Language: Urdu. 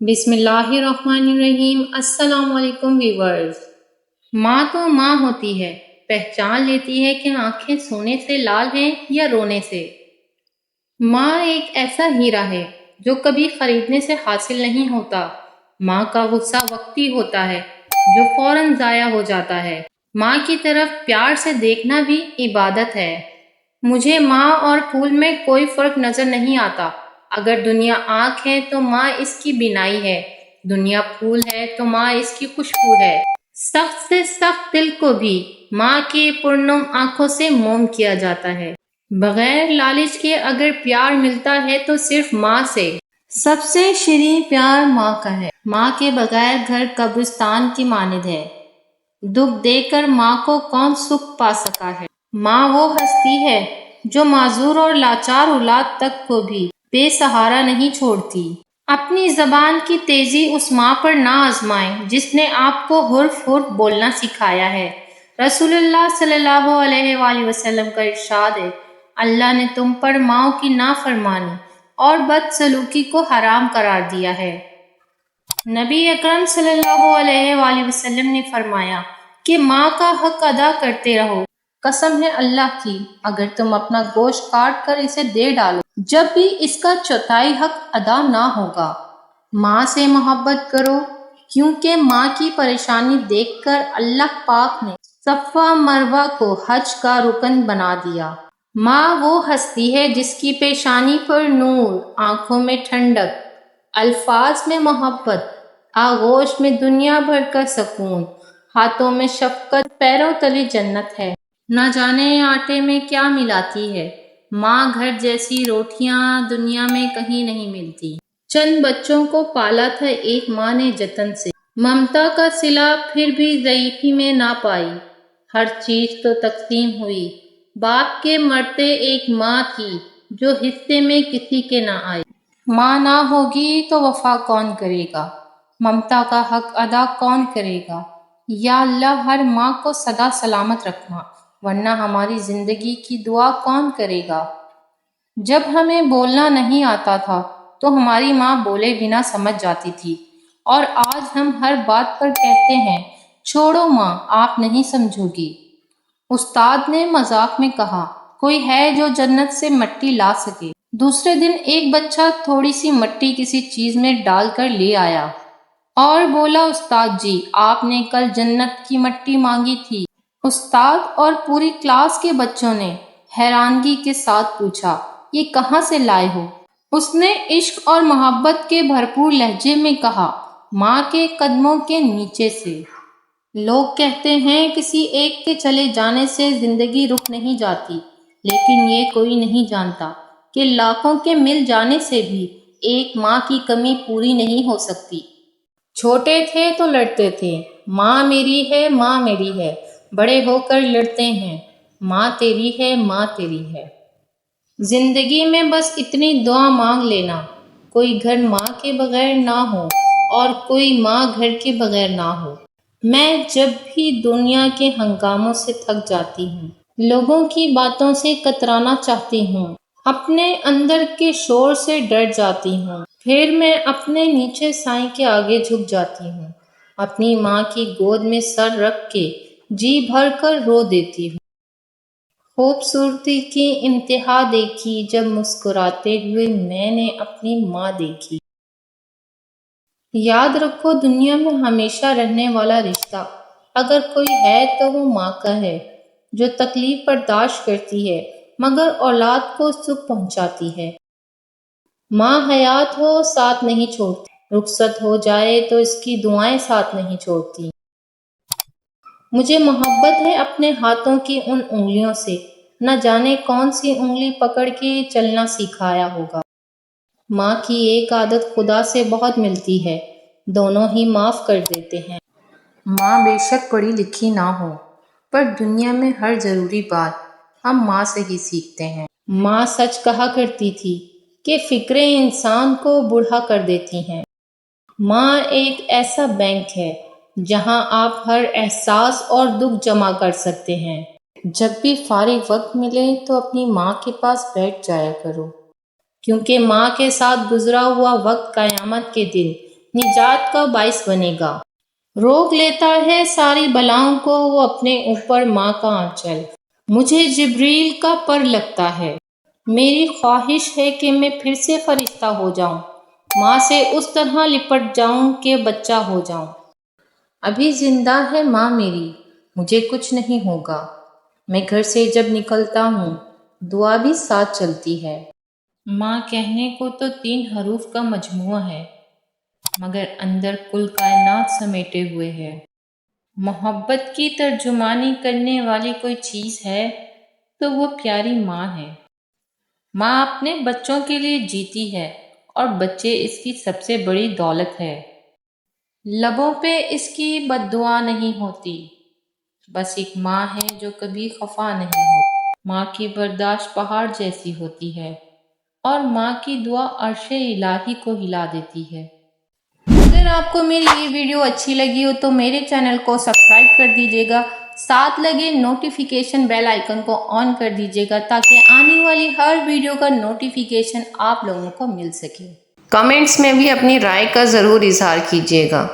بسم اللہ الرحمن الرحیم۔ السلام علیکم ویورز۔ ماں تو ماں ہوتی ہے، پہچان لیتی ہے کہ آنکھیں سونے سے لال ہیں یا رونے سے۔ ماں ایک ایسا ہیرا ہے جو کبھی خریدنے سے حاصل نہیں ہوتا۔ ماں کا غصہ وقتی ہوتا ہے جو فوراً ضائع ہو جاتا ہے۔ ماں کی طرف پیار سے دیکھنا بھی عبادت ہے۔ مجھے ماں اور پھول میں کوئی فرق نظر نہیں آتا۔ اگر دنیا آنکھ ہے تو ماں اس کی بینائی ہے، دنیا پھول ہے تو ماں اس کی خوشبو ہے۔ سخت سے سخت دل کو بھی ماں کی پرنم آنکھوں سے موم کیا جاتا ہے۔ بغیر لالچ کے اگر پیار ملتا ہے تو صرف ماں سے۔ سب سے شیریں پیار ماں کا ہے۔ ماں کے بغیر گھر قبرستان کی مانند ہے۔ دکھ دے کر ماں کو کون سکھ پا سکا ہے۔ ماں وہ ہستی ہے جو معذور اور لاچار اولاد تک کو بھی بے سہارا نہیں چھوڑتی۔ اپنی زبان کی تیزی اس ماں پر نہ آزمائیں جس نے آپ کو حرف حرف بولنا سکھایا ہے۔ رسول اللہ صلی اللہ علیہ وآلہ وسلم کا ارشاد ہے، اللہ نے تم پر ماؤں کی نافرمانی اور بدسلوکی کو حرام قرار دیا ہے۔ نبی اکرم صلی اللہ علیہ وآلہ وسلم نے فرمایا کہ ماں کا حق ادا کرتے رہو۔ قسم ہے اللہ کی، اگر تم اپنا گوشت کاٹ کر اسے دے ڈالو جب بھی اس کا چوتھائی حق ادا نہ ہوگا۔ ماں سے محبت کرو، کیونکہ ماں کی پریشانی دیکھ کر اللہ پاک نے صفا مروہ کو حج کا رکن بنا دیا۔ ماں وہ ہستی ہے جس کی پیشانی پر نور، آنکھوں میں ٹھنڈک، الفاظ میں محبت، آغوش میں دنیا بھر کا سکون، ہاتھوں میں شفقت، پیروں تلے جنت ہے۔ نہ جانے آٹے میں کیا ملاتی ہے۔ ماں گھر جیسی روٹیاں دنیا میں کہیں نہیں ملتی۔ چند بچوں کو پالا تھا ایک ماں نے جتن سے، ممتا کا صلہ پھر بھی ضعیفی میں نہ پائی۔ ہر چیز تو تقسیم ہوئی، باپ کے مرتے ایک ماں تھی جو حصے میں کسی کے نہ آئی۔ ماں نہ ہوگی تو وفا کون کرے گا، ممتا کا حق ادا کون کرے گا۔ یا اللہ ہر ماں کو سدا سلامت رکھنا، ورنہ ہماری زندگی کی دعا کون کرے گا۔ جب ہمیں بولنا نہیں آتا تھا تو ہماری ماں بولے بنا سمجھ جاتی تھی، اور آج ہم ہر بات پر کہتے ہیں چھوڑو ماں آپ نہیں سمجھو گی۔ استاد نے مذاق میں کہا، کوئی ہے جو جنت سے مٹی لا سکے؟ دوسرے دن ایک بچہ تھوڑی سی مٹی کسی چیز میں ڈال کر لے آیا اور بولا، استاد جی آپ نے کل جنت کی مٹی مانگی تھی۔ استاد اور پوری کلاس کے بچوں نے حیرانگی کے ساتھ پوچھا، یہ کہاں سے لائے ہو؟ اس نے عشق اور محبت کے بھرپور لہجے میں کہا، ماں کے قدموں کے نیچے سے۔ لوگ کہتے ہیں کسی ایک کے چلے جانے سے زندگی رک نہیں جاتی، لیکن یہ کوئی نہیں جانتا کہ لاکھوں کے مل جانے سے بھی ایک ماں کی کمی پوری نہیں ہو سکتی۔ چھوٹے تھے تو لڑتے تھے، ماں میری ہے ماں میری ہے، بڑے ہو کر لڑتے ہیں، ماں تیری ہے ماں تیری ہے۔ زندگی میں بس اتنی دعا مانگ لینا، کوئی گھر ماں کے بغیر نہ ہو اور کوئی ماں گھر کے بغیر نہ ہو۔ میں جب بھی دنیا کے ہنگاموں سے تھک جاتی ہوں، لوگوں کی باتوں سے کترانا چاہتی ہوں، اپنے اندر کے شور سے ڈر جاتی ہوں، پھر میں اپنے نیچے سائیں کے آگے جھک جاتی ہوں، اپنی ماں کی گود میں سر رکھ کے جی بھر کر رو دیتی ہوں۔ خوبصورتی کی انتہا دیکھی جب مسکراتے ہوئے میں نے اپنی ماں دیکھی۔ یاد رکھو دنیا میں ہمیشہ رہنے والا رشتہ اگر کوئی ہے تو وہ ماں کا ہے، جو تکلیف برداشت کرتی ہے مگر اولاد کو سکھ پہنچاتی ہے۔ ماں حیات ہو ساتھ نہیں چھوڑتی، رخصت ہو جائے تو اس کی دعائیں ساتھ نہیں چھوڑتی۔ مجھے محبت ہے اپنے ہاتھوں کی ان انگلیوں سے، نہ جانے کون سی انگلی پکڑ کے چلنا سکھایا ہوگا۔ ماں کی ایک عادت خدا سے بہت ملتی ہے، دونوں ہی معاف کر دیتے ہیں۔ ماں بے شک پڑھی لکھی نہ ہو، پر دنیا میں ہر ضروری بات ہم ماں سے ہی سیکھتے ہیں۔ ماں سچ کہا کرتی تھی کہ فکریں انسان کو بوڑھا کر دیتی ہیں۔ ماں ایک ایسا بینک ہے جہاں آپ ہر احساس اور دکھ جمع کر سکتے ہیں۔ جب بھی فارغ وقت ملے تو اپنی ماں کے پاس بیٹھ جایا کرو، کیونکہ ماں کے ساتھ گزرا ہوا وقت قیامت کے دن نجات کا باعث بنے گا۔ روک لیتا ہے ساری بلاؤں کو وہ اپنے اوپر ماں کا آنچل۔ مجھے جبریل کا پر لگتا ہے، میری خواہش ہے کہ میں پھر سے فرشتہ ہو جاؤں، ماں سے اس طرح لپٹ جاؤں کہ بچہ ہو جاؤں۔ ابھی زندہ ہے ماں میری، مجھے کچھ نہیں ہوگا۔ میں گھر سے جب نکلتا ہوں دعا بھی ساتھ چلتی ہے۔ ماں کہنے کو تو 3 حروف کا مجموعہ ہے، مگر اندر کل کائنات سمیٹے ہوئے ہے۔ محبت کی ترجمانی کرنے والی کوئی چیز ہے تو وہ پیاری ماں ہے۔ ماں اپنے بچوں کے لیے جیتی ہے اور بچے اس کی سب سے بڑی دولت ہے۔ لبوں پہ اس کی بد دعا نہیں ہوتی، بس ایک ماں ہے جو کبھی خفا نہیں ہوتی۔ ماں کی برداشت پہاڑ جیسی ہوتی ہے اور ماں کی دعا عرش الہی کو ہلا دیتی ہے۔ اگر آپ کو میری یہ ویڈیو اچھی لگی ہو تو میرے چینل کو سبسکرائب کر دیجیے گا، ساتھ لگے نوٹیفیکیشن بیل آئیکن کو آن کر دیجیے گا تاکہ آنے والی ہر ویڈیو کا نوٹیفیکیشن آپ لوگوں کو مل سکے۔ کمنٹس میں بھی اپنی رائے کا ضرور اظہار کیجیے گا۔